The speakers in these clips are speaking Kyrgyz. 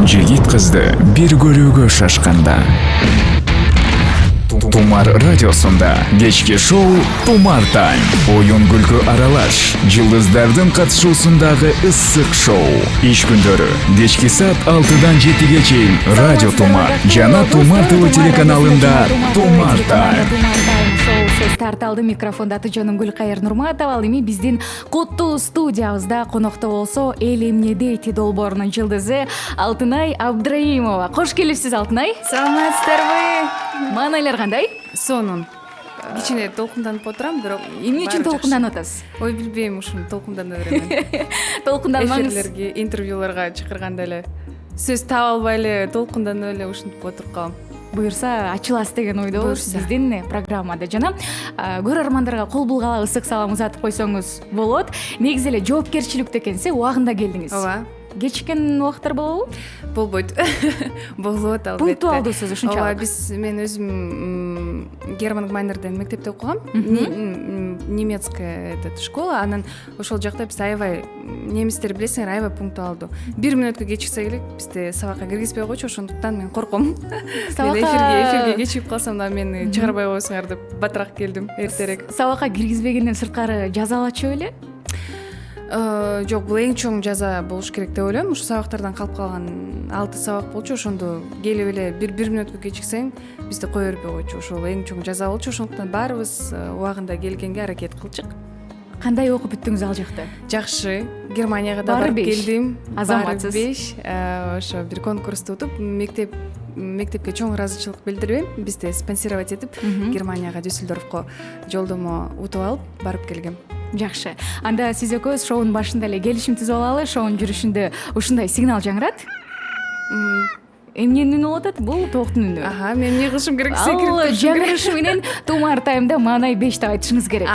жигит кызды бир көрүүгө шашканда. Тумар радиосунда кечки шоу Тумар Тайм. Оюн күлкү аралаш, жылдыздардын катышуусундагы ысык шоу. Иш күндөрү кечки саат 6-дан 7-ге чейин Радио Тумар жана Тумар ТВ телеканалында Тумар Тайм. Сөз тарталды. Микрофонда Атыжаным Гүлкайыр Нурматова. Ал эми биздин куттуу студиябызда конокто болсо эл эмне дейт долбоорунун жылдызы Алтынай Абдраимова. Кош келипсиз, Алтынай. Саламатсыздарбы? Маанайлар кандай? Сонун. Кичине толкунданып отурам, бирок Эмне үчүн толкунданып атасыз? Ой, билбейм, ушуну толкундана берем. Толкунданмаңыз. Эфирлерге, интервьюларга чакырганда эле сөз таба албай эле толкунданып эле ушинтип отуруп калам. Буюрса ачыласыз деген ойдобуз Буюрса. биздин программада. Жана көрөрмандарга кол булгала ысык салам узатып койсоңуз болот. Негизи эле жоопкерчиликтүү экенсиз, убагында келдиңиз. Ооба. Кечиккен убактар болобу? Болбойт. Болот албетте. Пунктуалдуусуз ушунчалык. Ооба, мен өзүм Герман Майнерден мектепте окугам. Немецкая школа, анан ошол жакта биз аябай немистер билесиңер, аябай пунктуалдуу. 1 мүнөткө кечиксе элек бизди сабакка киргизбей койчу, ошондуктан мен корком. Мен эфирге кечигип калсам да мени чыгарбай коесуңар деп батыраак келдим эртерээк. Сабакка киргизбегенден сырткары жазалачу беле? Жок, бул эң чоң жаза болуш керек деп ойлойм. Ушу сабактардан калып калган 6 сабак болчу, ошондо келип эле 1 мүнөткө кечиксең бизди кое бербей койчу. Ошол эң чоң жаза болчу. Ошондуктан баарыбыз убагында келгенге аракет кылчык. Кандай окуп бүттүңүз ал жакта? Жакшы. Германияга да Баары барып беш. келдим. Азаматсыз. Баары 5. Ошо бир конкурсту утуп, мектепке чоң ыраазычылык билдирип, бизди спонсировать этип, Германияга, Дюссельдорфко жолдомо утуп алып барып келгем. Жакшы. Анда сиз экөөбүз шоунун башында эле келишим түзүп алалы. Шоунун жүрүшүндө ушундай сигнал жаңырат. Эмненин үнү болуп атат? Бул тооктун үнү. Ага, мен эмне кылышым керек? Ал жаңырышы менен Тумар Таймда маанай 5 деп айтышыңыз керек.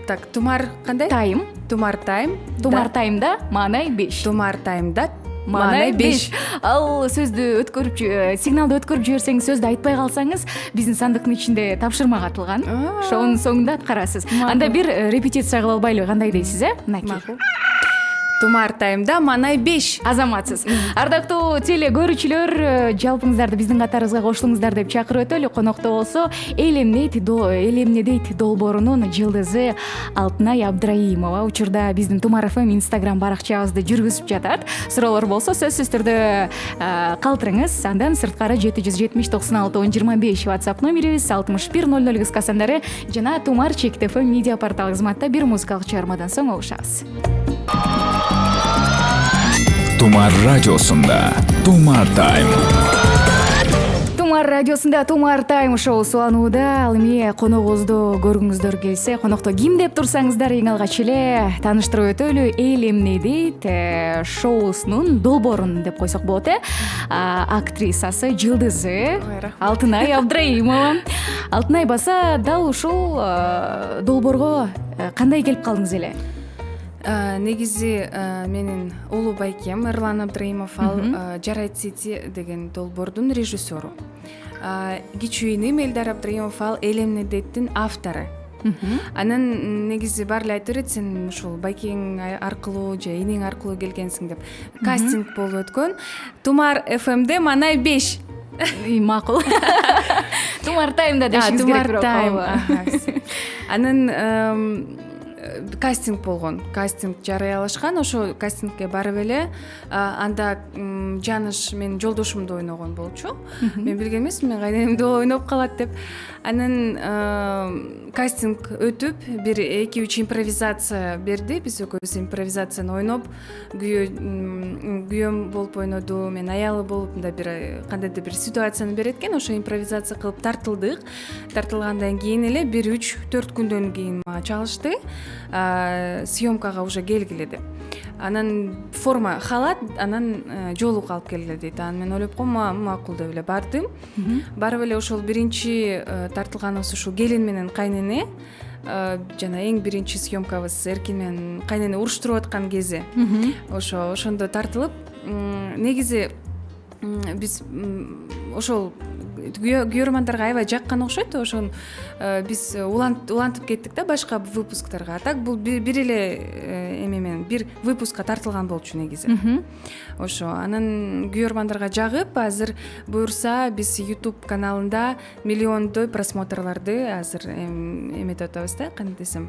Так, Тумар кандай? Тайм. Тумар Тайм. Тумар Таймда маанай 5. Тумар Таймда Маанай 5. Ал сөздү өткөрүп, сигналды өткөрүп жиберсеңиз, сөздү айтпай калсаңыз, биздин сандыктын ичинде тапшырма катылган. Шоунун соңунда аткарасыз. Анда бир репетиция кылып албайлы, кандай дейсиз, Мынакей. Макул. Тумар Таймда маанай 5. Азаматсыз. Ардактуу теле көрүүчүлөр, жалпыңыздарды биздин катарыбызга кошулуңуздар деп чакырып өтөлү. Конокто болсо эл эмне дейт долбоорунун жылдызы Алтынай Абдраимова. Учурда биздин Тумар ФМ Instagram баракчабызды жүргүзүп жатат. Суроолор болсо сөзсүз түрдө калтырыңыз. Андан сырткары 770 96 1025 WhatsApp номерибиз, 6100 кыска сандары жана Тумар _FM медиа портал кызматта бир музыкалык чыгармадан соң угушабыз. Тумар радиосунда Тумар Тайм. Тумар радиосунда Тумар Тайм шоусу уланууда. Ал эми коногубузду көргүңүздөр келсе, конокто ким деп турсаңыздар, эң алгач эле тааныштырып өтөлү. Эл эмне дейт шоусунун долбоорун деп койсок болот, актрисасы, жылдызы Алтынай Абдраимова. Алтынай баса дал ушул долбоорго кандай келип калдыңыз эле? Негизи менин улуу байкем Эрлан Абдраимов, ал Жарайт Сити деген долбоордун режиссеру. Кичүү иним Элдар Абдраимов, ал Эл эмне дейттин автору. Анан негизи баары эле айтып берет, сен ушул байкең аркылуу же иниң аркылуу келгенсиң деп. Кастинг болуп өткөн. Тумар ФМде маанай 5. Макул. Тумар Таймда дешиңиз керек бирок. Тумар Тайм. Анан кастинг болгон. Кастинг жарыялашкан. Ошо кастингке барып эле анда Жаныш менин жолдошумду ойногон болчу. Мен билген эмесмин, мен кайненемди ойноп калат деп. Анан кастинг өтүп, бир 2-3 импровизация берди. Биз экөөбүз импровизацияны ойноп, күйөөм болуп ойноду, мен аялы болуп, мындай бир кандайдыр бир ситуацияны берет экен. Ошо импровизация кылып тартылдык. Тартылгандан кийин эле 1-3-4 күндөн кийин мага чалышты. Съемкага уже келгиле деп. Анан форма халат, анан жолу калып келгиле дейт. Анан мен ойлоп койм, макул деп эле бардым. Барып эле ошол биринчи тартылганыбыз ушул келин менен кайнене. Жана эң биринчи съемкабыз Эркин менен кайнене уруштуруп аткан кези. Ошондо тартылып, негизи биз ошол күйөрмандарга аябай жаккан окшойт. Ошону биз улантып кеттик да башка выпусктарга. А так бул бир эле эме менен бир выпускка тартылган болчу негизи. Ошо анан күйөрмандарга жагып, азыр буюрса биз YouTube каналында миллиондой просмотрларды азыр эметип атабыз да, кантип десем,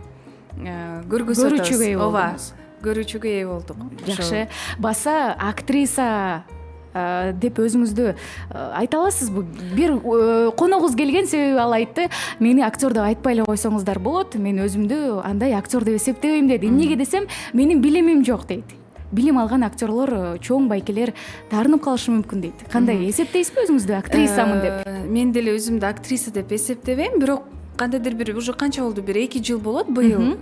көрүүчүгө ээ болдуңуз. Көрүүчүгө ээ болдук. Жакшы. Баса актриса деп өзүңүздү айта аласызбы? Бир коногуз келген себеби ал айтты, мени актер деп айтпай эле койсоңуздар болот, мен өзүмдү андай актер деп эсептебейм деди. Эмнеге десем, менин билимим жок дейт. Билим алган актерлор, чоң байкелер таарынып калышы мүмкүн дейт. Кандай эсептейсизби өзүңүздү актрисамын деп? Мен деле өзүмдү актриса деп эсептебейм, бирок кандайдыр бир уже канча болду, бир 2 жыл болот быйыл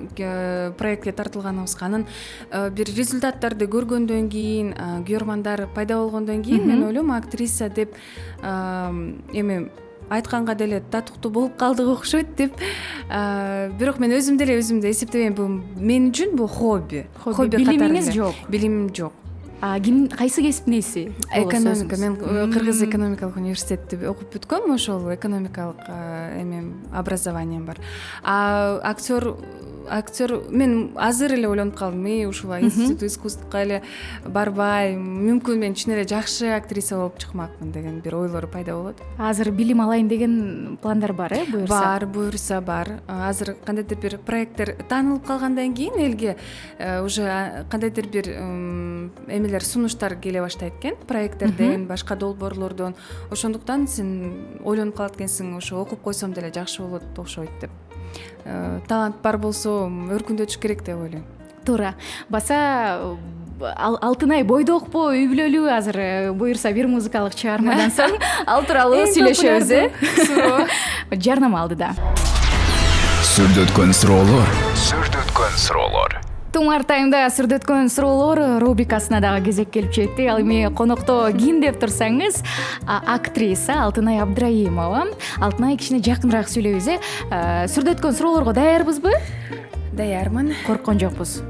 проектке тартылганыбызга. Анан бир результаттарды көргөндөн кийин, күйөрмандар пайда болгондон кийин мен ойлойм, актриса деп эми айтканга деле татыктуу болуп калдык окшойт деп. Бирок мен өзүм деле өзүмдү эсептебейм. Бул мен үчүн бул хобби. Билимиңиз жок. Билимим жок. Кайсы кесиптин ээси? Экономика. Мен Кыргыз экономикалык университетти окуп бүткөм, ошол экономикалык образованием бар. Актер мен азыр эле ойлонуп калдым, ушул институт искусствога эле барбай, мүмкүн мен чын эле жакшы актриса болуп чыкмакмын деген бир ойлор пайда болот. Азыр билим алайын деген пландар бар, буюрса? Буюрса бар. Азыр кандайдыр бир проекттер таанылып калгандан кийин элге уже кандайдыр бир эмелер, сунуштар келе баштайт экен, проекттерден, башка долбоорлордон. Ошондуктан сен ойлонуп калат экенсиң, ошо окуп койсом деле жакшы болот окшойт деп. Талант бар болсо өркүндөтүш керек деп ойлойм. Туура. Баса Алтынай бойдокпу, үй бүлөлүү? Азыр буюрса бир музыкалык чыгармадан соң ал тууралуу сүйлөшөбүз, жарнама алдыда. Сүрдөткөн суроолор. Тумар таймда сүрдөткөн суроолор рубрикасына дагы кезек келип жетти. Ал эми конокто ким деп турсаңыз, актриса Алтынай Абдраимова. Алтынай кичине жакыныраак сүйлөйбүз, сүрдөткөн суроолорго даярбызбы? Даярмын. Корккон жокпуз.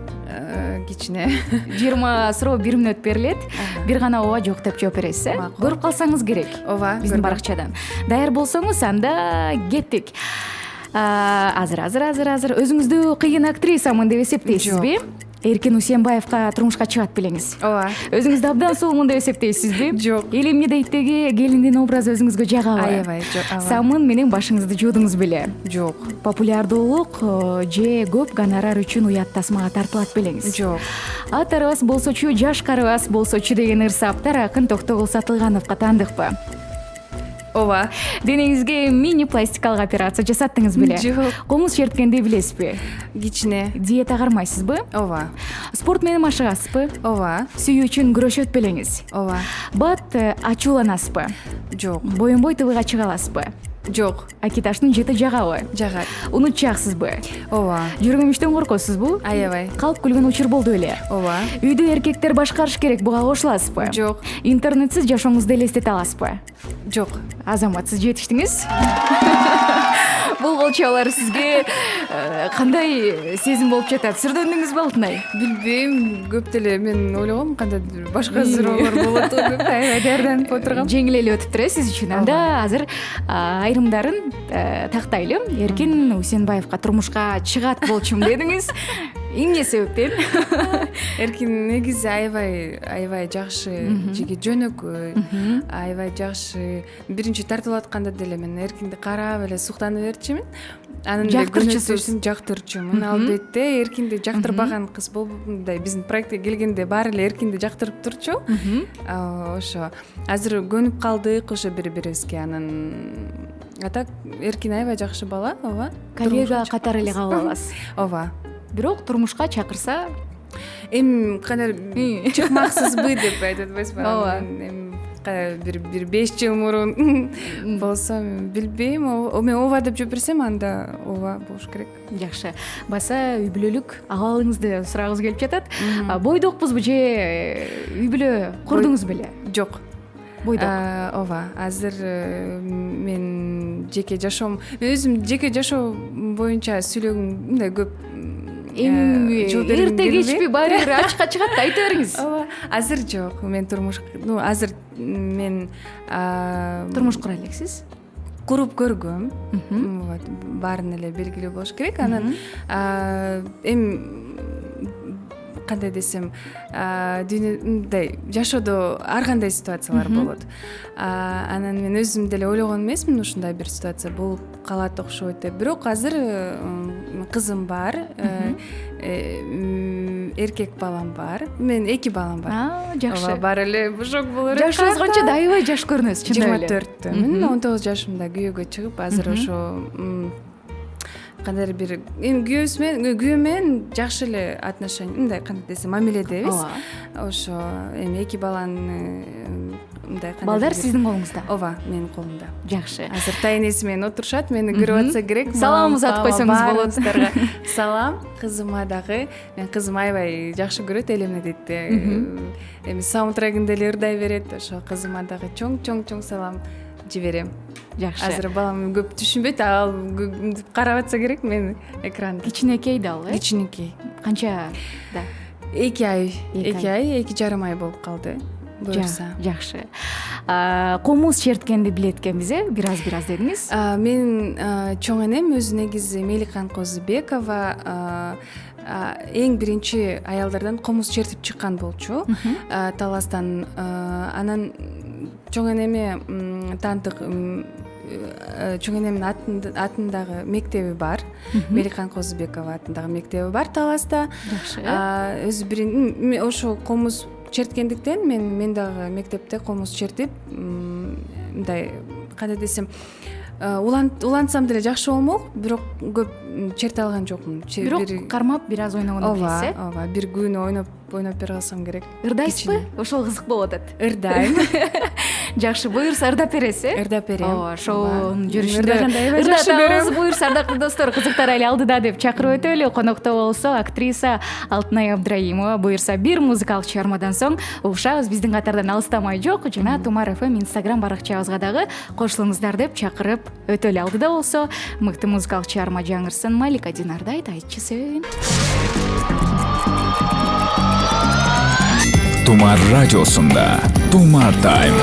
Кичине. 20 суроо 1 мүнөт берилет. Бир гана ооба жок деп жооп бересиз, Көрүп калсаңыз керек. Ооба, биздин баракчадан. Даяр болсоңуз, анда кеттик. Азыр өзүңүздү кыйын актрисамын деп эсептейсизби? Эркин Усенбаевка турмушка чыгат белеңиз. Ооба. Өзүңүздү абдан сулумун деп эсептейсизби? Жок. Эл эмне дейттеги келиндин образы өзүңүзгө жагабы? Аябай жок. Самын менен башыңызды жуудуңуз беле? Жок. Популярдуулук же көп гонорар үчүн уят тасмага тартылат белеңиз? Жок. Ат арабас болсочу, жаш карыбас болсочу деген ырсаптар акын Токтогул Сатылгановго таандыкпы? Ооба. Денеңизге мини пластикалык операция жасаттыңыз беле? Жок. Комуз черткенди билесизби? Кичине. Диета кармайсызбы? Ооба. Спорт менен машыгасызбы? Ооба. Сүйүү үчүн күрөшөт белеңиз? Ооба. Бат ачууланасызбы? Жок. Боюн-бой ТВга чыга аласызбы? Жок. Акиташтын жыты жагабы? Жагат. Унутчаксызбы? Ооба. Жүргүмүштөн коркосузбу? Аябай. Калп күлгөн учур болду беле? Ооба. Үйдү эркектер башкарыш керек, буга кошуласызбы? Жок. Интернетсиз жашооңузду элестете аласызбы? Жок. Азаматсыз жетиштиңиз. Бул болчолор сизге кандай сезим болуп жатат? Сүрдөндүңүзбү Алтынай? Билбейм, көп деле мен ойлогом кандайдыр башка суроолор болот деп аябай даярданып отургам. Жеңил эле өтүптүр сиз үчүн. Анда азыр айрымдарын тактайлы. Эркин Усенбаевка турмушка чыгат болчумун дедиңиз. Эмне себептен? Эркин негизи аябай жакшы, жеги жөнөкөй, аябай жакшы. Биринчи тартылып атканда деле мен Эркинди карап эле суктанып берчүмүн. Анын жактырчумун. Албетте, Эркинди жактырбаган кыз болбойт. Биздин проектке келгенде баары эле Эркинди жактырып турчу. Ошо азыр көнүп калдык ошо бири-бирибизге. Анан так Эркин аябай жакшы бала, ооба. Коллега катары эле кабыл аласыз. Ооба. Бирок турмушка чакырса, кандай чыкмаксызбы деп айтып атпайсызбы? Ооба. Бир 5 жыл мурун болсо, билбейм. Мен ооба деп жооп берсем, анда ооба болуш керек. Жакшы. Баса үй бүлөлүк абалыңызды сурагыбыз келип жатат. Бойдокпузбу же үй бүлө курдуңуз беле? Жок. Бойдок. Ооба. Азыр мен жеке жашоом, мен өзүм жеке жашоо боюнча сүйлөгүм мындай көп эми жооп бергим эрте келбейт. кечпи баары бир ачыкка чыгат да, айта бериңиз. ооба азыр жок, мен азыр мен Турмуш кура элексиз? куруп көргөм. Вот, баарын эле белгилүү болуш керек. Анан эми кандай десем, дүйнөдө жашоодо ар кандай ситуациялар болот. Анан мен өзүм деле ойлогон эмесмин ушундай бир ситуация болуп калат окшойт деп. Бирок азыр кызым бар, эркек балам бар. Мен 2 балам бар. Жакшы. Бар эле бушок болор. Жаш озгончо да аябай жаш көрүнөсүз, чындап эле. 24-төмүн. 19 жашымда күйөөгө чыгып, азыр ошо кандайдыр бир эми күйөө менен жакшы эле отношение, мындай кандай десем, мамиледебиз. Ошо эми 2 баланы мындай кандай. Балдар сиздин колуңузда? Ооба, менин колумда. Жакшы. Азыр тайнеси менен отурушат, мени көрүп атса керек. Салам узатып койсоңуз болот. Салам кызыма дагы. Мен кызым аябай жакшы көрөт, элемне дейт. Эми саундтрегинде эле ырдай берет. Ошо кызыма дагы чоң салам жиберем. Жакшы. Азыр балам көп түшүнбөйт, ал карап атса керек мен экранды. Кичинекей да ал, Кичинекей. Канча да? 2 ай, 2,5 ай болуп калды. Буюрса. Жакшы. Комуз черткенди билет экенбиз, бир аз дедиңиз. Менин чоң энем өзү негизи Меликан Козубекова эң биринчи аялдардан комуз чертип чыккан болчу. Таластан. Анан чоң энеме таандык чоң энемдин атындагы мектеби бар. Меликан Козубекова атындагы мектеби бар Таласта. Жакшы. Өзү ошо комуз черткендиктен мен дагы мектепте комуз чертип, мындай кандай десем, улантсам деле жакшы болмок, бирок көп черте алган жокмун. Бирок кармап бир аз ойногону билесиз, Ооба, бир күн ойноп бер калсам керек. Ырдайсызбы? Ошол кызык болуп атат. Ырдайм. Жакшы, буюрса ырдап бересиз, Ырдап берем. Ооба, шоунун жүрүшүндө Ырдаганда аябай жакшы көрөм. Буюрса, ардактуу достор, кызыктар али алдыда деп чакырып өтөлү. Конокто болсо актриса Алтынай Абдраимова. Буюрса, бир музыкалык чыгармадан соң угушабыз, биздин катардан алыстамай жок. Жана Тумар FM Instagram баракчабызга дагы кошулуңуздар деп чакырып өтөлү. Алдыда болсо мыкты музыкалык чыгарма жаңырсын. Малика Динардай айтчысың. Тумар радиосунда Тумар Тайм.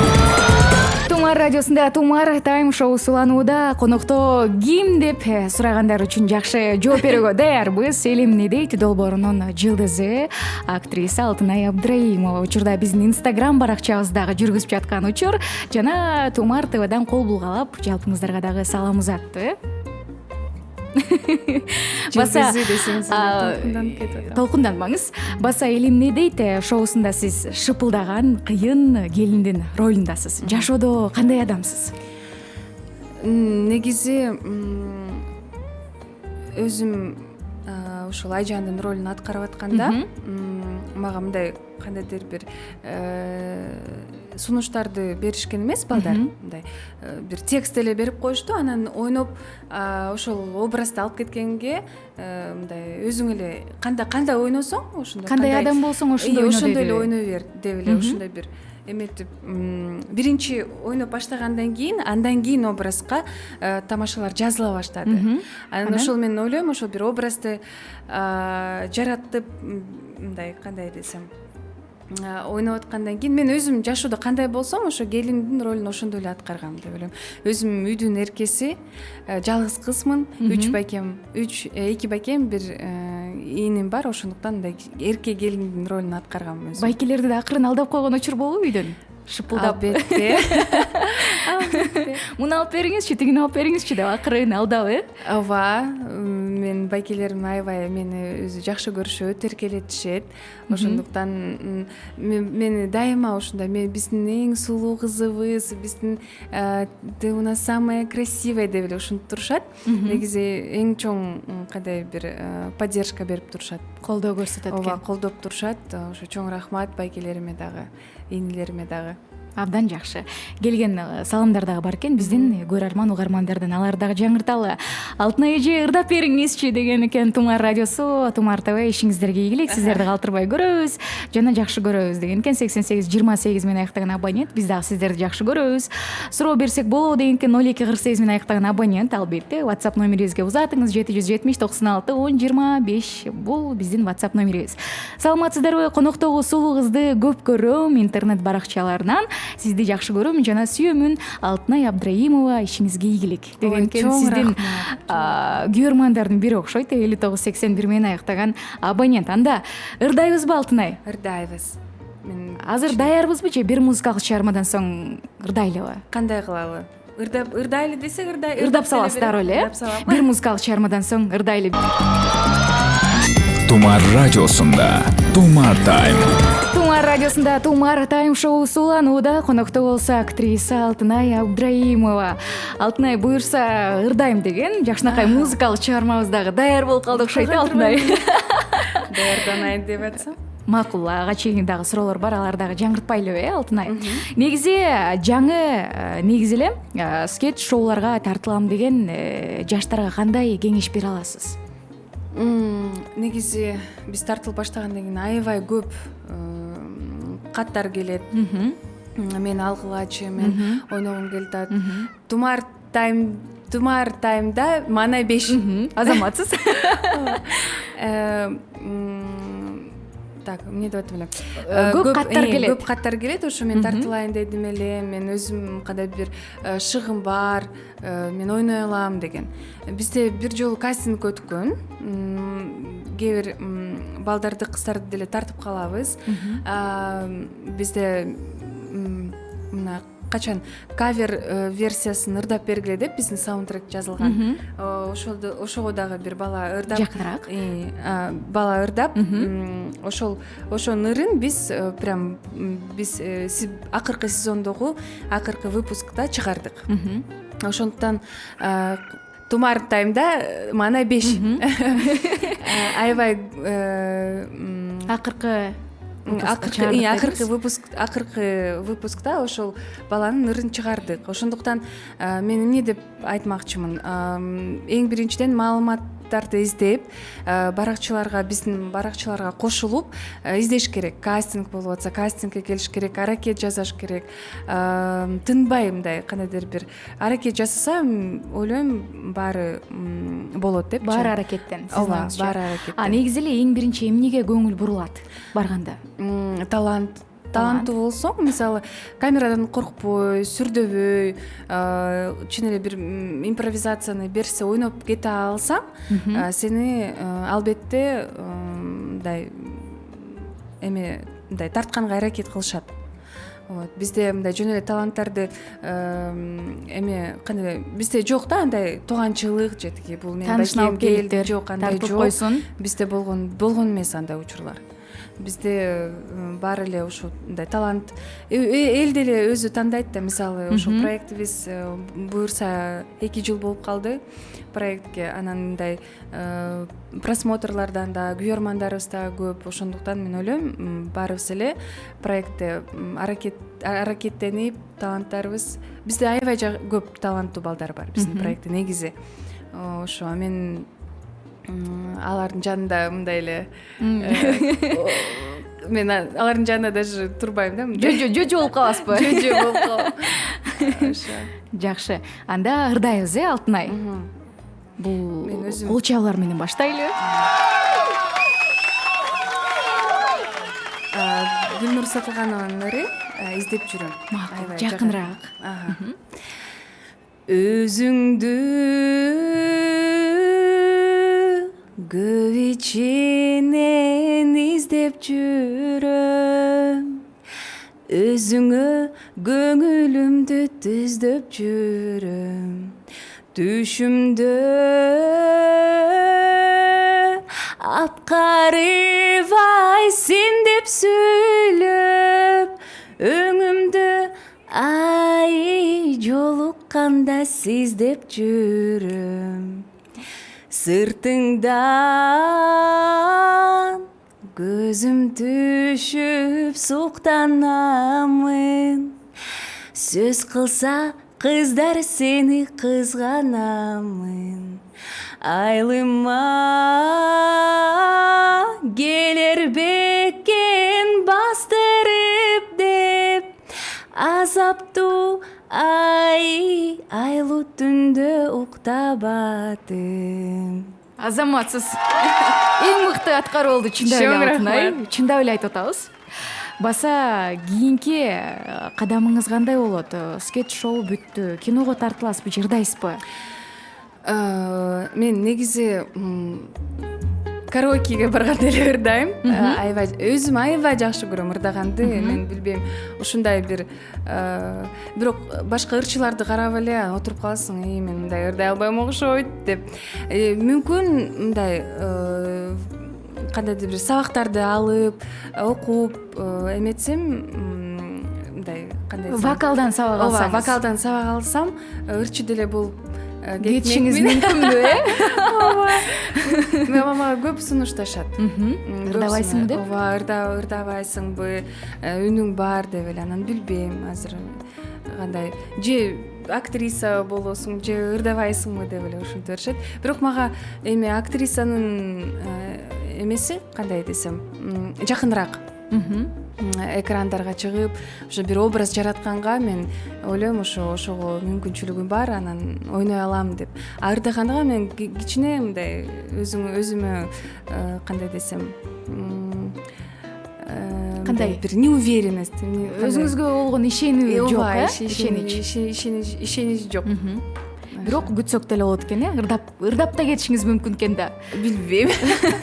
Тумар радиосунда Тумар Тайм шоу суланууда. Конокто ким деп сурагандар үчүн жакшы жооп берүүгө даярбыз. Элемне дейт долбоорунун жылдызы актриса Алтынай Абдраимова. Учурда биздин Instagram баракчабыздагы жүргүзүп жаткан учур. Жана Тумар ТВдан кол булгалап, жалпыңыздарга дагы салам узатты. Баса толкунданбаңыз. Баса элемне дейт шоусунда сиз шыпылдаган кыйын келиндин ролундасыз. Жашоодо кандай адамсыз? Негизи өзүм ушул Айжандын ролун аткарып атканда мага мындай кандайдыр бир сунуштарды беришкен эмес балдар, мындай бир текст эле берип коюшту, анан ойноп ошол образды алып кеткенге мындай өзүң эле кандай ойносоң, ошондой кандай адам болсоң ошондой эле ойной бер деп эле ошондой бир эметип биринчи ойноп баштагандан кийин андан кийин образга тамашалар жазыла баштады. Анан ошол мен ойлойм, ошол бир образды жаратып мындай кандай десем ойноп аткандан кийин мен өзүм жашоодо кандай болсом ошо келиндин ролун ошондой эле аткаргам деп ойлойм. Өзүм үйдүн эркеси, жалгыз кызмын, 2 байкем, бир ийним бар, ошондуктан мындай эрке келиндин ролун аткаргам өзүм. Байкелерди да акырын алдап койгон учур болобу үйдөн? Шыпылдап. Албетте. Муну алып бериңизчи, тигини алып бериңизчи деп акырын алдап, Ооба, мен байкелерим аябай мени өзү жакшы көрүшөт, эркелетишет. Ошондуктан мени дайыма ушундай биздин эң сулуу кызыбыз, биздин ты у нас самая красивая деп эле ушинтип турушат. Негизи эң чоң кандай бир поддержка берип турушат. Колдоо көрсөтөт экен. Ооба, колдоп турушат. Ошо чоң рахмат байкелериме дагы, ийнилериме дагы. Абдан жакшы. Келген саламдар дагы бар экен биздин көрөрман угармандардан, алар дагы жаңырталы. Алтынай эже ырдап бериңизчи деген экен. Тумар радиосу, Тумар ТВ ишиңиздерге ийгилик, сиздерди калтырбай көрөбүз жана жакшы көрөбүз деген экен. 8828 менен аяктаган абонент, биз дагы сиздерди жакшы көрөбүз. Суроо берсек болобу деген экен. 0248 менен аяктаган абонент, албетте WhatsApp номерибизге узатыңыз 770 96 10 25. Бул биздин WhatsApp номерибиз. Саламатсыздарбы? Коноктогу сулуу кызды көп көрөм интернет баракчаларынан. Сизди жакшы көрөм жана сүйөмүн. Алтынай Абдраимова, ишиңизге ийгилик деген экен. Сиздин көрөрмандардын бири окшойт. 5981 менен аяктаган абонент. Анда ырдайбызбы Алтынай? Ырдайбыз. Азыр даярбызбы же бир музыкалык чыгармадан соң ырдайлыбы? Кандай кылалы? Ырдайлы десек ырдап саласыздар эле. Бир музыкалык чыгармадан соң ырдайлы. Тумар радиосунда Тумар Тайм. Тумар радиосунда Тумар Тайм шоу сууланууда. Конокто болсо актриса Алтынай Абдраимова. Алтынай буюрса ырдайм деген жакшынакай музыкалык чыгармабыз дагы даяр болуп калды окшойт Алтынай. Даярданайын деп атсам. Макул, ага чейин дагы суроолор бар, алар дагы жаңыртпайлыбы, Алтынай. Негизи жаңы эле скетч шоуларга тартылам деген жаштарга кандай кеңеш бере аласыз? Негизи биз тартылып баштагандан кийин аябай көп каттар келет. Мен алгылачы, мен ойногум келип атат. Тумар таймда мана 5. Азаматсыз. Так, эмне деп атам эле? Көп каттар келет. Көп каттар келет. Ошо мен тартылайын дедим эле. Мен өзүм кандай бир шыгым бар, мен ойной алам деген. Бизде бир жолу кастинг өткөн. Кээ бир балдарды, кыздарды деле тартып калабыз. Бизде мына качан кавер версиясын ырдап бергиле деп биздин саундтрек жазылган. Ошого дагы бир бала ырдап, жакыныраак. Бала ырдап, ошонун ырын биз акыркы сезондогу акыркы выпускта чыгардык. Ошондуктан Тумар таймда мана 5. Аябай акыркы выпускта ошол баланын ырын чыгардык. Ошондуктан мен эмне деп айтмакчымын? Эң биринчиден маалыматтарды издеп, биздин баракчыларга кошулуп издеш керек. Кастинг болуп атса, кастингге келиш керек, аракет жасаш керек. Тынбай мындай кандайдыр бир аракет жасаса, ойлойм баары болот деп. Баары аракеттен. Ооба, баары аракеттен. Негизи эле эң биринчи эмнеге көңүл бурулат барганда? Таланттуу болсоң, мисалы, камерадан коркпой, сүрдөбөй, чын эле бир импровизацияны берсе ойноп кете алсаң, сени албетте мындай тартканга аракет кылышат. Бизде мындай жөн эле таланттарды кандай бизде жок да, андай тууганчылык же тиги бул мен бакем жок, андай жок. Бизде болгон эмес андай учурлар. Бизде бар эле ушундай талант, эл деле өзү тандайт да. Мисалы, ошол проектибиз буюрса 2 жыл болуп калды проектке. Анан мындай просмотрлардан да, көрөрмандарыбыз да көп. Ошондуктан мен ойлойм, баарыбыз эле проектте аракеттенип, таланттарыбыз, бизде аябай көп таланттуу балдар бар биздин проектте негизи. Ошо мен алардын жанында мындай эле мен алардын жанында даже турбайм да. Жожо болуп каласызбы? Жожо болуп калам. Жакшы. Анда ырдайбыз, Алтынай? Бул кол чабуулар менен баштайлы. Гүлнур Сатылганованын ыры издеп жүрөм. Макул, жакыныраак. Өзүңдү көп ичинен издеп жүрөм, өзүңө көңүлүмдү түздөп жүрөм, түшүмдө апкарыбайсың деп сүйлөп, өңүмдө ай жолукканда сиздеп жүрөм, сыртыңдан көзүм түшүп суктанамын, сөз кылса кыздар сени кызганамын, айлыма келер беккен бастырып деп, азаптуу айлуу түндө уктабадым. Азаматсыз. Эң мыкты аткаруу болду, чындап эле Алтынай. Чындап эле айтып атабыз. Баса кийинки кадамыңыз кандай болот? Скетч шоу бүттү, киного тартыласызбы, жырдайсызбы? Мен негизи караокеге барганда эле ырдайм. Аябай өзүм аябай жакшы көрөм ырдаганды. Мен билбейм, ушундай бир бирок башка ырчыларды карап эле отуруп каласың, мен мындай ырдай албайм окшойт деп. Мүмкүн мындай кандайдыр бир сабактарды алып, окуп эметсем, мындай кандай Вокалдан сабак алсаңыз. Ооба, вокалдан сабак алсам, ырчы деле болуп кетишиңиз мүмкүнбү, Ооба. Мага көп сунушташат. Ырдабайсыңбы деп? Ооба, ырдабайсыңбы, үнүң бар деп эле. Анан билбейм азыр кандай же актриса болосуң, же ырдабайсыңбы деп эле ушинтип беришет. Бирок мага эми актрисанын эмеси кандай десем, жакыныраак. Экрандарга чыгып, ошо бир образ жаратканга мен ойлойм, ошого мүмкүнчүлүгүм бар, анан ойной алам деп. Ырдаганга мен кичине мындай өзүмө кандай десем, кандай бир неуверенность, Өзүңүзгө болгон ишенүү жок, ишенич жок. Бирок күтсөк деле болот экен, ырдап да кетишиңиз мүмкүн экен да. Билбейм.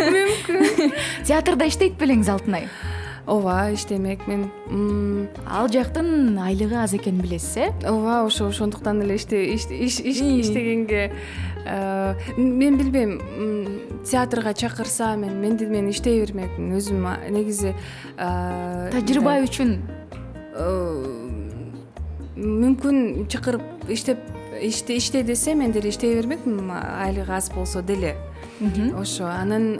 Мүмкүн. Театрда иштейт белеңиз Алтынай? Ооба, иштемек мен. Ал жактын айлыгы аз экенин билесиз, Ооба, ошондуктан эле иштегенге мен билбейм, театрга чакырса мен иштей бермекмин. Өзүм негизи тажрыйба үчүн мүмкүн чакырып иште десе мен деле иштей бермекмин, айлыгы аз болсо деле. Ошо анан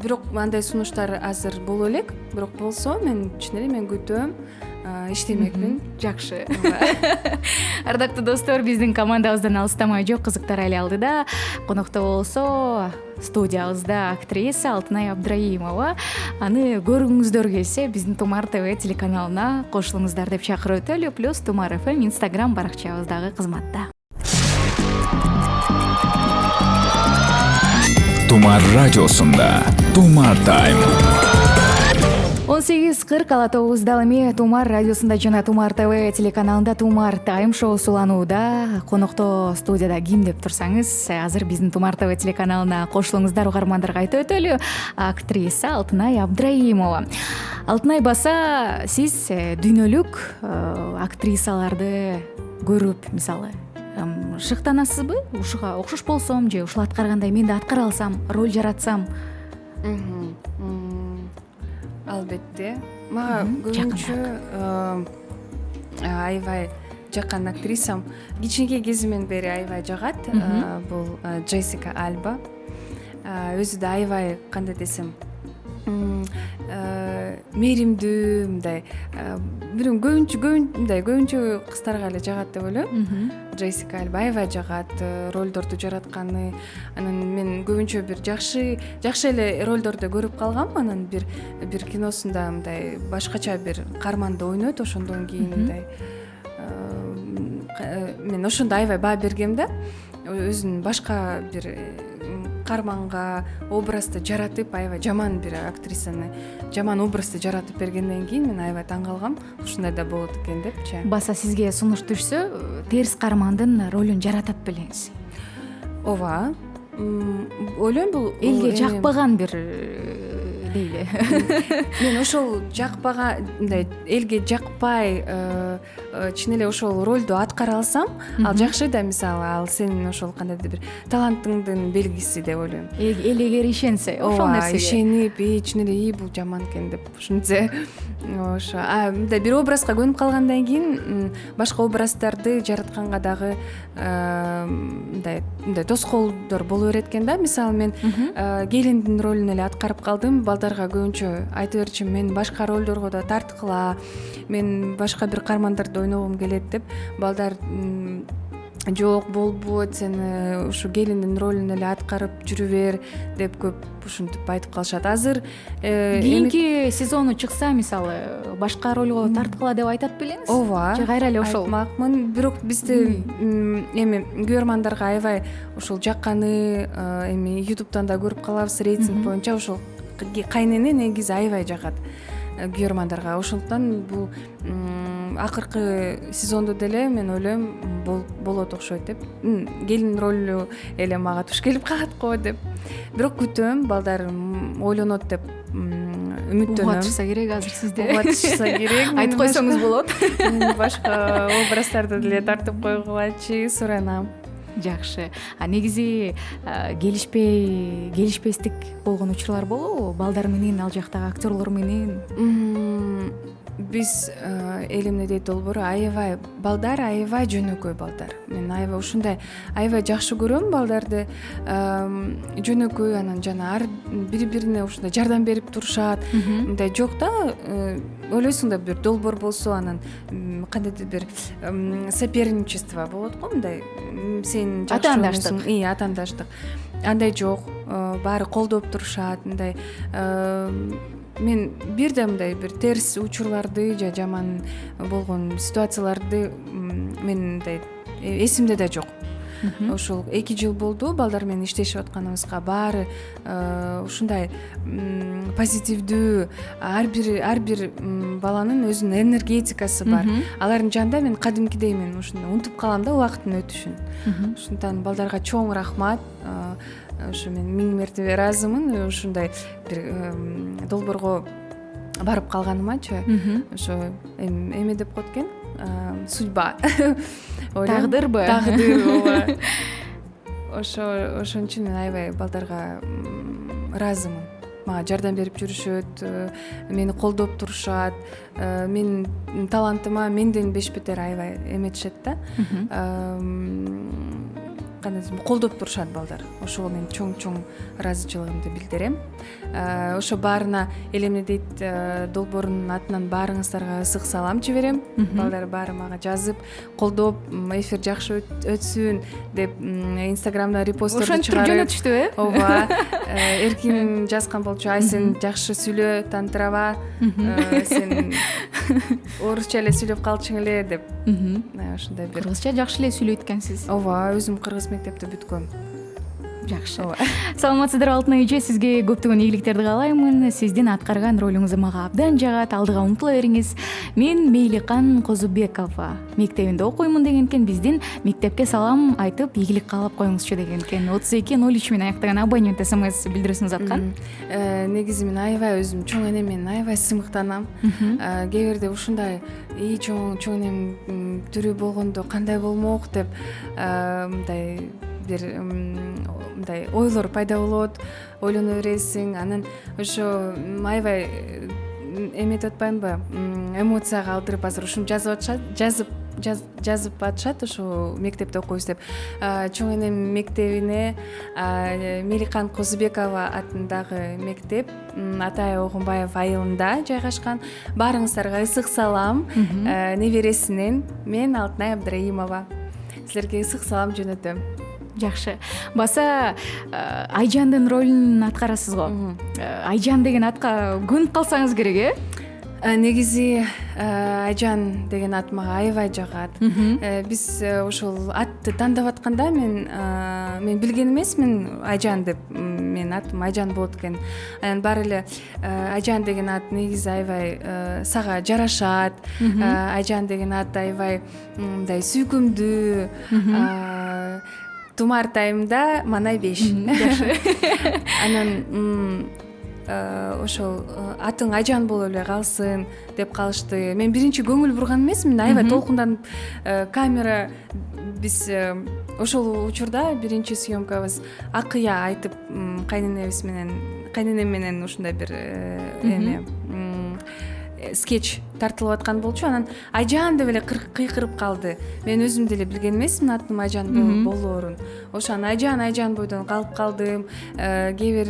бирок андай сунуштар азыр боло элек, бирок болсо мен чын эле күтөм, иштемекмин. Жакшы. Ардактуу достор, биздин командабыздан алыстамай жок кызыктар эле алдыда. Конокто болсо студиябызда актриса Алтынай Абдраимова. Аны көргүңүздөр келсе, биздин Тумар ТВ телеканалына кошулуңуздар деп чакырып өтөлү. Плюс Тумар ФМ Instagram баракчабыздагы кызматта. Тумар радиосунда Тумар Тайм. 18:40 Ала 9 эми Тумар радиосунда жана Тумар ТВ телеканалында Тумар Тайм шоу суланууда. Конокто студияда ким деп турсаңыз, азыр биздин Тумар ТВ телеканалына кошулуңуздар, угармандарга айтып өтөлү. Актриса Алтынай Абдраимова. Алтынай баса, сиз дүйнөлүк актрисаларды көрүп, мисалы, шыктанасызбы? Ушуга окшош болсом же ушул аткаргандай мен да аткара алсам, роль жаратсам? Албетте. Мага көбүнчө аябай жаккан актрисам кичинекей кезимден бери аябай жагат. Бул Джессика Альба. Өзү да аябай кандай десем, мээримдүү, мындай көбүнчө кыздарга эле жагат деп ойлойм. Джессика Альба аябай жагат, ролдорду жаратканы. Анан мен көбүнчө бир жакшы эле ролдорду көрүп калгам. Анан бир киносунда мындай башкача бир карманды ойнойт, ошондон кийин мындай мен ошондо аябай баа бергем да. Өзүн башка бир карманга образды жаратып, аябай жаман бир актрисаны жаман образды жаратып бергенден кийин мен аябай таң калгам. Ушундай да болот экен депчи. Баса сизге сунуш түшсө, терс кармандын ролун жаратат белеңиз. Ооба. Ойлойм бул элге жакпаган бир дейли. Мен ошол жакпаган, мындай элге жакпай чын эле ошол ролду аткара алсам, ал жакшы да, мисалы, ал сенин ошол кандайдыр бир талантыңдын белгиси деп ойлойм. Эл эгер ишенсе, ошол нерсеге. Ишенип, чын эле бул жаман экен деп ушунча ошо. Мындай бир образга көнүп калгандан кийин башка образдарды жаратканга дагы мындай тоскоолдор боло берет экен да. Мисалы, мен келиндин ролун эле аткарып калдым. балдарга көбүнчө айта берчүмүн, мен башка ролдорго да тарткыла, мен башка бир каармандарды ойногум келет деп, балдар жок болбойт, сен ушу келиндин ролун эле аткарып жүрү бер деп көп ушинтип айтып калышат. Азыр кийинки сезону чыкса, мисалы башка ролго тарткыла деп айтат белеңиз? ооба, же кайра эле ошол? Айтмакмын, бирок бизде эми көрөрмандарга аябай ушул жакканы, эми YouTube'дан да көрүп калабыз, рейтинг боюнча ушул кайнене негизи аябай жагат көрөрмандарга. Ошондуктан бул акыркы сезондо деле мен ойлойм болот окшойт деп. Келин ролу эле мага туш келип калат го деп. Бирок күтөм, балдар ойлонот деп үмүттөнөм. Угатышса керек азыр сизде. Угатышса керек. Айтып койсоңуз болот. Мен башка образдарда деле тартып койгулачы суранам. Жакшы. Негизи келишпестик болгон учурлар болобу балдар менен, ал жактагы актерлор менен? Биз эл эмне дейт долбоору аябай балдар, аябай жөнөкөй балдар. Мен аябай ушундай аябай жакшы көрөм балдарды. Жөнөкөй, анан жана ар бири-бирине ушундай жардам берип турушат. Мындай жок да, ойлойсуң да бир долбоор болсо, анан кандайдыр бир соперничество болот го, мындай сен жакшы атаандаштык. Атаандаштык. Андай жок, баары колдоп турушат, мындай мен бирде мындай бир терс учурларды же жаман болгон ситуацияларды мен мындай эсимде да жок. Ошол 2 жыл болду балдар менен иштешип атканыбызга. Баары ушундай позитивдүү, ар бир баланын өзүнүн энергетикасы бар. Алардын жанында мен кадимкидей мен ушундай унутуп калам да убакыттын өтүшүн. Ошондуктан балдарга чоң рахмат. Ошо мен 1000 мертебе ыраазымын ушундай бир долбоорго барып калганымачы. Ошо эме деп коет экен, судьба. Тагдырбы? Тагдыр, ооба. Ошон үчүн мен аябай балдарга ыраазымын. Мага жардам берип жүрүшөт, мени колдоп турушат, менин талантыма менден бешбетер аябай эметишет да. Кандайдыр колдоп турушат балдар. Ошого мен чоң ыраазычылыгымды билдирем. Ошо баарына эл эмне дейт долбоорунун атынан баарыңыздарга ысык салам жиберем. Балдар баары мага жазып, колдоп, эфир жакшы өтсүн деп Инстаграмда репостторду чыгарып. Ошентип жөнөтүштү, Ооба. Эркин жазган болчу, ай сен жакшы сүйлө, тантыраба, сен орусча эле сүйлөп калчуң эле деп. Ошондой бир. Кыргызча жакшы эле сүйлөйт экенсиз. Ооба, өзүм кыргыз мектепте бүткөм. Жакшы. Саламатсыздарбы Алтынай эже, сизге көптөгөн ийгиликтерди каалаймын. Сиздин аткарган ролуңуз мага абдан жагат. Алдыга умтула бериңиз. Мен Мейликан Козубекова мектебинде окуймун деген экен. Биздин мектепке салам айтып, ийгилик каалап коюңузчу деген экен. 3203 менен аяктаган абонент СМС билдирүүсүңүз аткан. Негизи мен аябай өзүм чоң эне менен аябай сыймыктанам. Кээ бирде ушундай чоң энем тирүү болгондо кандай болмок деп мындай бир мындай ойлор пайда болот, ойлоно бересиң. Анан ошо аябай эметип атпаймынбы, эмоцияга алдырып азыр ушуну жазып атышат ошо мектепте окуйбуз деп. Чоң энем мектебине Мейликан Козубекова атындагы мектеп Атай Огунбаев айылында жайгашкан. Баарыңыздарга ысык салам. Небересинен мен Алтынай Абдраимова. Силерге ысык салам жөнөтөм. Жакшы. Баса Айжандын ролун аткарасыз го. Айжан деген атка көнүп калсаңыз керек, Негизи Айжан деген ат мага аябай жагат. Биз ошол атты тандап атканда мен билген эмесмин Айжан деп. Мен атым Айжан болот экен. Анан баары эле Айжан деген ат негизи аябай сага жарашат. Айжан деген ат аябай мындай сүйкүмдүү. Тумар тайымда манай 5. Анан ошол атың Айжан болуп эле калсын деп калышты. Мен биринчи көңүл бурган эмесмин, аябай толкунданып камера биз ошол учурда биринчи съемкабыз акыя айтып кайненем менен ушундай бир эме скетч тартылып аткан болчу. Анан Айжан деп эле кыйкырып калды. Мен өзүм деле билген эмесмин аттын Айжан болоорун. Ошо Айжан бойдон калып калдым. Кээ бир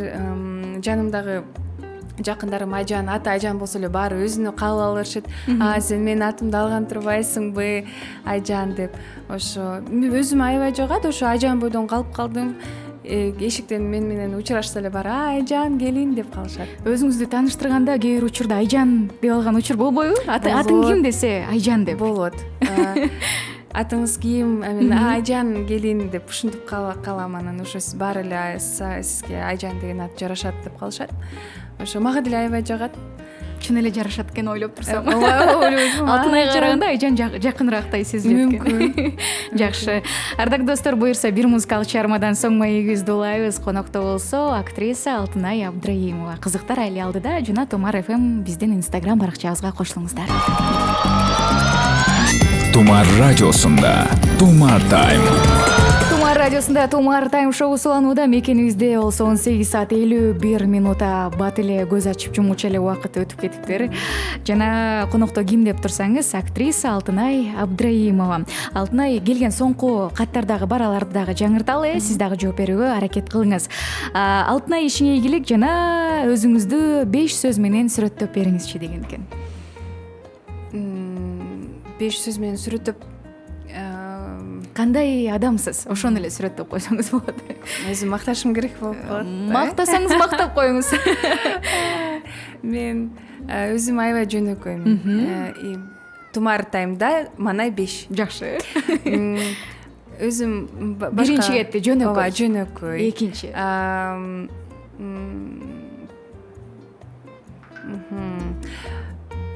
жанымдагы жакындарым Айжан, аты Айжан болсо эле баары өзүнө кабыл ала беришет. Сен менин атымды алган турбайсыңбы Айжан деп. Ошо өзүм аябай жагат, ошо Айжан бойдон калып калдым. Эшиктен мен менен учурашса эле баары Айжан келин деп калышат. Өзүңүздү тааныштырганда кээ бир учурда Айжан деп алган учур болбойбу? Атың ким десе Айжан деп. Болот. Атыңыз ким? Мен Айжан келин деп ушинтип калам, анан ошо баары эле сизге Айжан деген ат жарашат деп калышат. Ошо мага деле аябай жагат. Чын эле жарашат экен ойлоп турсам. Ойлойм. Алтынайга караганда Айжан жакынырактай сезилет экен. Мүмкүн. Жакшы. Ардактуу достор, буюрса бир музыкалык чыгармадан соң маегибизди улайбыз. Конокто болсо актриса Алтынай Абдраимова. Кызыктар айли алдыда жана Тумар ФМ биздин Instagram баракчабызга кошулуңуздар. Тумар радиосунда Тумар Тайм. Тумар радиосунда Тумар Тайм шоусу уланууда. Мекенибизде болсо 18:51 бат эле көз ачып жумгуча эле убакыт өтүп кетиптир. Жана конокто ким деп турсаңыз, актриса Алтынай Абдраимова. Алтынай келген соңку каттар дагы бар, аларды дагы жаңырталы, сиз дагы жооп берүүгө аракет кылыңыз. Алтынай, ишиңе ийгилик, жана өзүңүздү 5 сөз менен сүрөттөп бериңизчи деген экен. 5 сөз менен сүрөттөп Кандай адамсыз? Ошону эле сүрөттөп койсоңуз болот. өзүм макташым керек болуп калат. Мактасаңыз мактап коюңуз. Мен өзүм аябай жөнөкөймүн. Тумар Таймда манай 5. Жакшы. Өзүм Биринчи кетти жөнөкөй. Ооба, жөнөкөй. Экинчи.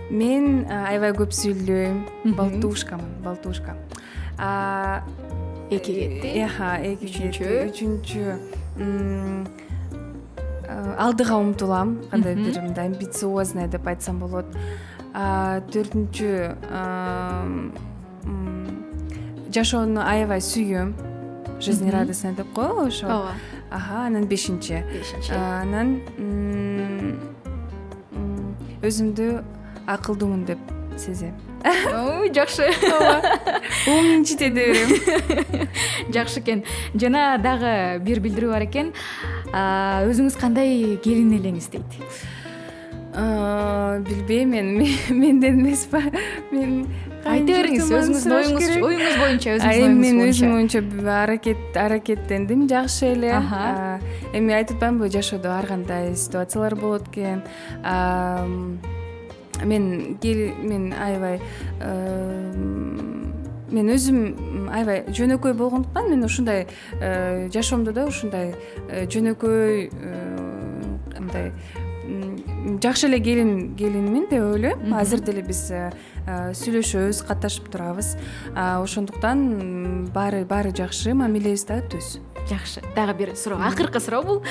Мен аябай көп сүйлөйм. Балтушка. Эки кетти. Үчүнчү. Алдыга умтулам, кандай бир мындай амбициозный деп айтсам болот. 4-чү, жашоону аябай сүйөм. Жизнерадостный деп коебу ошо. Ооба. Анан 5-чи. Анан өзүмдү акылдуумун деп сезем. Жакшы. Умун чите берем. Жакшы экен. Жана дагы бир билдирүү бар экен. Өзүңүз кандай келин элеңиз дейт? Билбейм, менден эмес ба? Мен айта бериңиз, өзүңүздүн оюңуз боюнча, Мен өзүм боюнча аракеттендим жакшы эле. Эми айтып атпаймынбы, жашоодо ар кандай ситуациялар болот экен. Мен аябай мен өзүм аябай жөнөкөй болгондуктан мен ушундай жашоомдо да ушундай жөнөкөй мындай жакшы эле келинмин деп ойлойм. Азыр деле биз сүйлөшөбүз, катташып турабыз. Ошондуктан баары жакшы, мамилебиз дагы түз. Жакшы. Дагы бир суроо, акыркы суроо бул.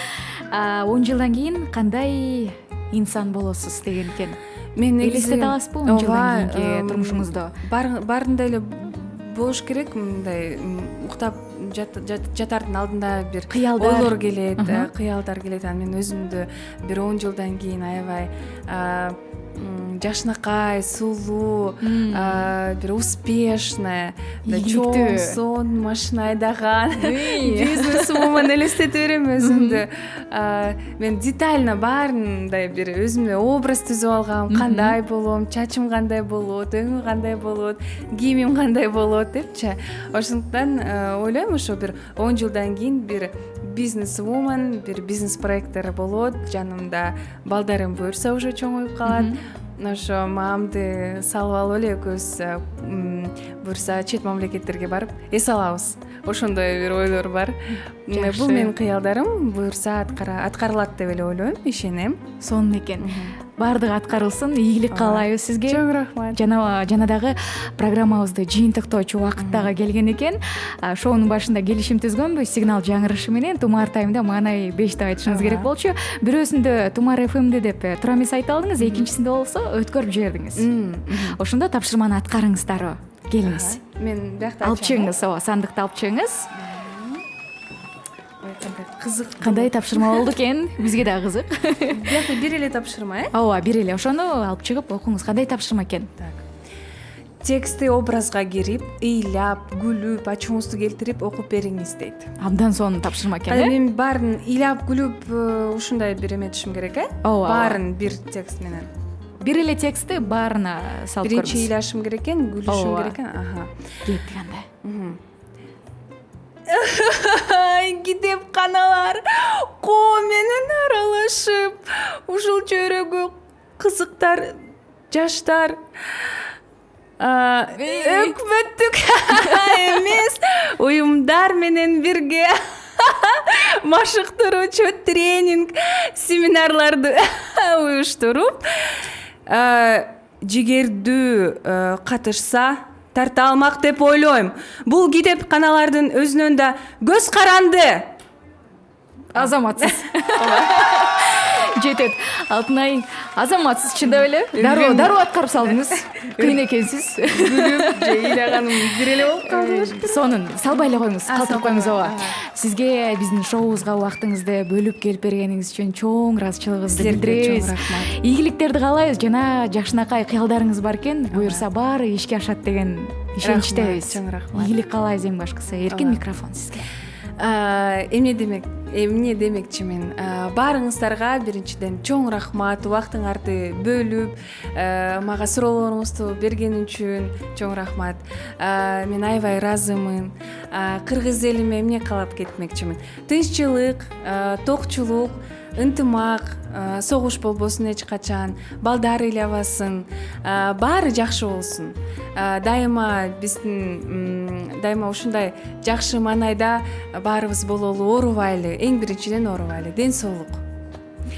10 жылдан кийин кандай инсан болосуз деген экен. Мен элестете аласызбы 10 жылдан кийинки турмушуңузду? Баарында эле болуш керек, мындай уктап жатардын алдында бир ойлор келет, кыялдар келет. Мен өзүмдү бир 10 жылдан кийин аябай жакшынакай, сулуу, бир успешная, чоң сон машина айдаган бизнесвумен элестете берем өзүмдү. Мен детально баарындай бир өзүмө образ түзүп алгам, кандай болом, чачым кандай болот, өңү кандай болот, кийимим кандай болот депчи. Ошондуктан ойлойм, ошо бир 10 жылдан кийин бир бизнесвумен, бир бизнес проекттер болот, жанымда балдарым буюрса уже чоңоюп калат. Ошо мамамды салып алып эле экөөбүз буюрса чет мамлекеттерге барып эс алабыз. Ошондой бир ойлор бар. Бул менин кыялдарым, буюрса аткарылат деп эле ойлойм, ишенем. Сонун экен. Баардыгы аткарылсын, ийгилик каалайбыз сизге. Чоң рахмат. Жана дагы программабызды жыйынтыктоочу убакыт дагы келген экен. Шоунун башында келишим түзгөнбүз, сигнал жаңырышы менен Тумар Таймда маанай 5 деп айтышыңыз керек болчу. Бирөөсүндө Тумар ФМде деп туура эмес айта алдыңыз, экинчисинде болсо өткөрүп жибердиңиз. Ошондо тапшырманы аткарыңыздар. Келиңиз. Мен биякта алып чыгыңыз, сандыкты алып чыгыңыз. Кызык. Кандай тапшырма болду экен? Бизге да кызык. Биякта бир эле тапшырма, Ооба, бир эле. Ошону алып чыгып окуңуз. Кандай тапшырма экен? тексти образга кирип, ыйлап, күлүп, ачууңузду келтирип окуп бериңиз дейт. Абдан сонун тапшырма экен, Кайда мен баарын ыйлап, күлүп ушундай бир эметишим керек, Ооба. Баарын бир текст менен. Бир эле текстти баарына салып Биринчи көрүңүз. ыйлашым керек экен, күлүшүм Ооба. керек экен. Аха. Кеттик анда. Китепканалар коо менен аралашып, ушул чөйрөгө кызыктар, жаштар өкмөттүк эмес уюмдар менен бирге машыктыруучу тренинг, семинарларды уюштуруп, жигердүү катышса тарта алмак деп ойлойм. Бул китепканалардын өзүнөн да көз каранды. Азаматсыз. Жетет. Алтынай, азаматсыз чындап эле. Дароо аткарып салдыңыз. Кыйын экенсиз. Күлүп же ыйлаганым бир эле болуп калды. Сонун салбай эле коюңуз, калтырып коюңуз ооба. Ага. Сизге биздин шоубузга убактыңызды бөлүп келип бергениңиз үчүн чоң ыраазычылыгыбызды Силерге билдиребиз. чоң рахмат. Ийгиликтерди каалайбыз жана жакшынакай кыялдарыңыз бар экен. Буюрса баары ишке ашат деген ишеничтебиз. Чоң рахмат. Ийгилик каалайбыз эң башкысы. Эркин микрофон сизге. Эмне демекчимин? Баарыңыздарга биринчиден чоң рахмат, убактыңарды бөлүп, мага суроолоруңузду берген үчүн чоң рахмат. Мен аябай ыраазымын. Кыргыз элиме эмне каалап кетмекчимин? Тынччылык, токчулук, ынтымак, согуш болбосун эч качан, балдар ыйлабасын, баары жакшы болсун. Дайыма ушундай жакшы маанайда баарыбыз бололу, оорубайлы, эң биринчиден оорубайлы, ден соолук.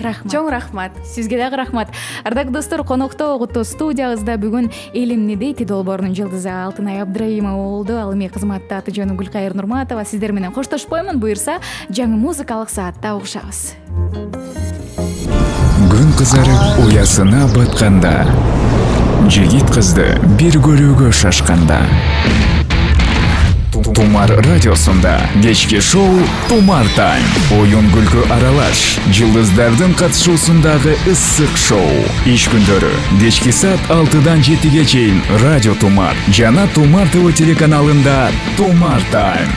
Рахмат. Чоң рахмат. Сизге дагы рахмат. Ардактуу достор, конокто Огутто студиябызда бүгүн Эл эмне дейт долбоорунун жылдызы Алтынай Абдраимова болду. Ал эми кызматта аты жөнү Гүлкайыр Нурматова. Сиздер менен коштошпоймун. Буюрса, жаңы музыкалык саатта угушабыз. Күн кызарып уясына батканда, жигит кызды бир көрүүгө шашканда. Тумар радиосунда кечки шоу Тумар Тайм. Оюн күлкү аралаш, жылдыздардын катышуусундагы ысык шоу. Иш күндөрү кечки саат 6-дан 7-ге чейин Радио Тумар жана Тумар ТВ телеканалында Тумар Тайм.